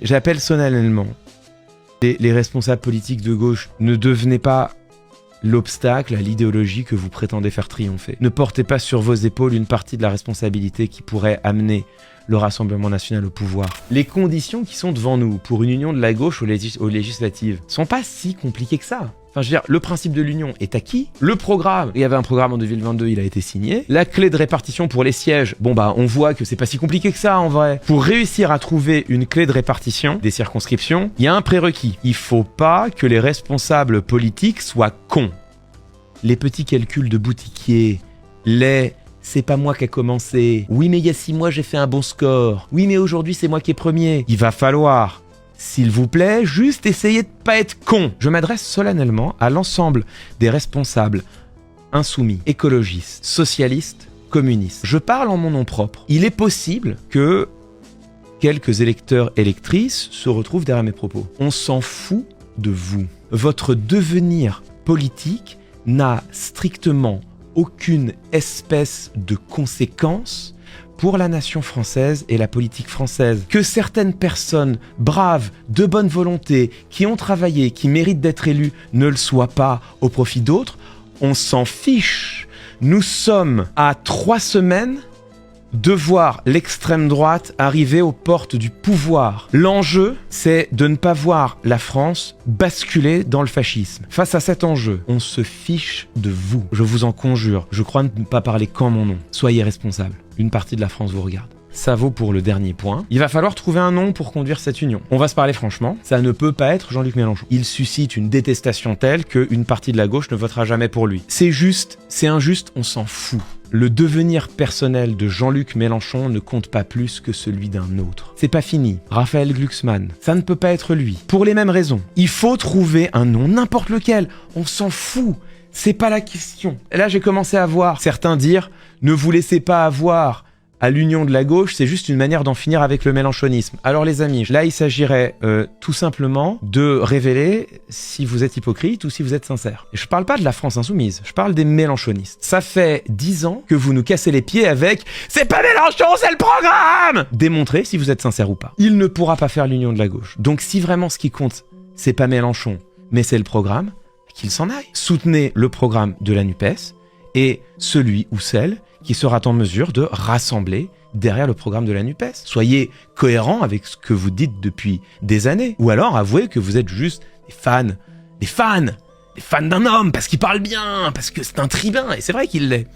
J'appelle solennellement les responsables politiques de gauche, ne devenez pas l'obstacle à l'idéologie que vous prétendez faire triompher. Ne portez pas sur vos épaules une partie de la responsabilité qui pourrait amener le Rassemblement national au pouvoir. Les conditions qui sont devant nous pour une union de la gauche aux législatives sont pas si compliquées que ça. Enfin, je veux dire, le principe de l'union est acquis. Le programme, il y avait un programme en 2022, il a été signé. La clé de répartition pour les sièges, bon bah, on voit que c'est pas si compliqué que ça en vrai. Pour réussir à trouver une clé de répartition des circonscriptions, il y a un prérequis. Il faut pas que les responsables politiques soient cons. Les petits calculs de boutiquier, c'est pas moi qui a commencé. Oui, mais il y a 6 mois, j'ai fait un bon score. Oui, mais aujourd'hui, c'est moi qui est premier. Il va falloir, s'il vous plaît, juste essayer de pas être con. Je m'adresse solennellement à l'ensemble des responsables insoumis, écologistes, socialistes, communistes. Je parle en mon nom propre. Il est possible que quelques électeurs, électrices se retrouvent derrière mes propos. On s'en fout de vous. Votre devenir politique n'a strictement aucune espèce de conséquence pour la nation française et la politique française. Que certaines personnes braves, de bonne volonté, qui ont travaillé, qui méritent d'être élues, ne le soient pas au profit d'autres, on s'en fiche. Nous sommes à 3 semaines de voir l'extrême droite arriver aux portes du pouvoir. L'enjeu, c'est de ne pas voir la France basculer dans le fascisme. Face à cet enjeu, on se fiche de vous. Je vous en conjure, je crois ne pas parler qu'en mon nom. Soyez responsables. Une partie de la France vous regarde. Ça vaut pour le dernier point. Il va falloir trouver un nom pour conduire cette union. On va se parler franchement, ça ne peut pas être Jean-Luc Mélenchon. Il suscite une détestation telle qu'une partie de la gauche ne votera jamais pour lui. C'est juste, c'est injuste, on s'en fout. Le devenir personnel de Jean-Luc Mélenchon ne compte pas plus que celui d'un autre. C'est pas fini. Raphaël Glucksmann, ça ne peut pas être lui. Pour les mêmes raisons. Il faut trouver un nom, n'importe lequel. On s'en fout. C'est pas la question. Et là, j'ai commencé à voir certains dire « Ne vous laissez pas avoir à l'union de la gauche, c'est juste une manière d'en finir avec le mélenchonisme. » Alors les amis, là il s'agirait tout simplement de révéler si vous êtes hypocrite ou si vous êtes sincère. Et je parle pas de la France insoumise, je parle des mélenchonistes. Ça fait 10 ans que vous nous cassez les pieds avec « C'est pas Mélenchon, c'est le programme !» Démontrez si vous êtes sincère ou pas. Il ne pourra pas faire l'union de la gauche. Donc si vraiment ce qui compte, c'est pas Mélenchon, mais c'est le programme, qu'il s'en aille. Soutenez le programme de la NUPES et celui ou celle qui sera en mesure de rassembler derrière le programme de la NUPES. Soyez cohérents avec ce que vous dites depuis des années. Ou alors avouez que vous êtes juste des fans d'un homme, parce qu'il parle bien, parce que c'est un tribun, et c'est vrai qu'il l'est.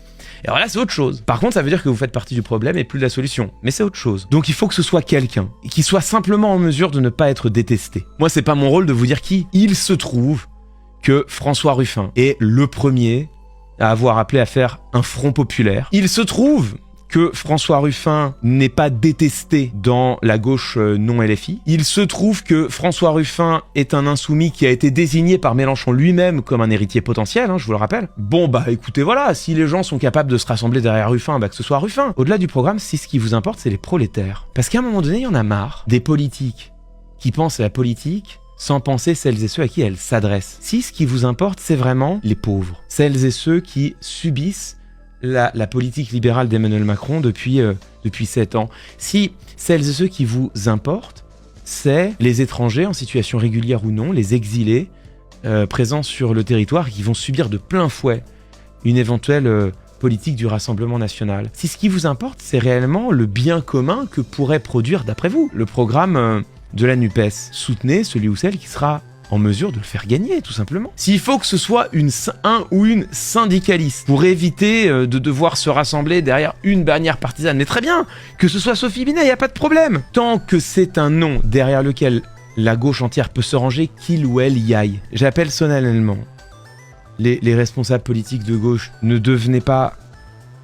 Et alors là, c'est autre chose. Par contre, ça veut dire que vous faites partie du problème et plus de la solution. Mais c'est autre chose. Donc il faut que ce soit quelqu'un qui soit simplement en mesure de ne pas être détesté. Moi, c'est pas mon rôle de vous dire qui. Il se trouve que François Ruffin est le premier à avoir appelé à faire un front populaire. Il se trouve que François Ruffin n'est pas détesté dans la gauche non LFI. Il se trouve que François Ruffin est un insoumis qui a été désigné par Mélenchon lui-même comme un héritier potentiel, je vous le rappelle. Bon bah écoutez, voilà, si les gens sont capables de se rassembler derrière Ruffin, bah que ce soit Ruffin. Au-delà du programme, si ce qui vous importe, c'est les prolétaires. Parce qu'à un moment donné, il y en a marre des politiques qui pensent à la politique sans penser celles et ceux à qui elle s'adresse. Si ce qui vous importe, c'est vraiment les pauvres, celles et ceux qui subissent la politique libérale d'Emmanuel Macron depuis 7 ans. Si celles et ceux qui vous importent, c'est les étrangers en situation régulière ou non, les exilés présents sur le territoire qui vont subir de plein fouet une éventuelle politique du Rassemblement national. Si ce qui vous importe, c'est réellement le bien commun que pourrait produire, d'après vous, le programme de la NUPES. Soutenez celui ou celle qui sera en mesure de le faire gagner, tout simplement. S'il faut que ce soit un ou une syndicaliste pour éviter de devoir se rassembler derrière une bannière partisane, mais très bien, que ce soit Sophie Binet, il n'y a pas de problème. Tant que c'est un nom derrière lequel la gauche entière peut se ranger, qu'il ou elle y aille. J'appelle solennellement les responsables politiques de gauche, ne devenez pas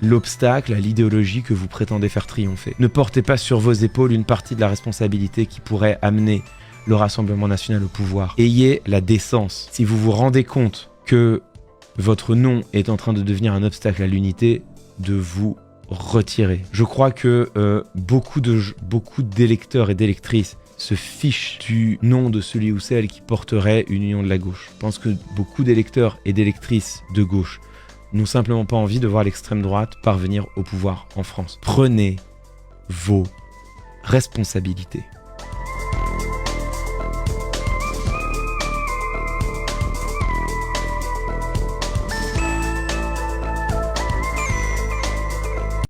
l'obstacle à l'idéologie que vous prétendez faire triompher. Ne portez pas sur vos épaules une partie de la responsabilité qui pourrait amener le Rassemblement national au pouvoir. Ayez la décence. Si vous vous rendez compte que votre nom est en train de devenir un obstacle à l'unité, de vous retirer. Je crois que beaucoup d'électeurs et d'électrices se fichent du nom de celui ou celle qui porterait une union de la gauche. Je pense que beaucoup d'électeurs et d'électrices de gauche n'ont simplement pas envie de voir l'extrême droite parvenir au pouvoir en France. Prenez vos responsabilités.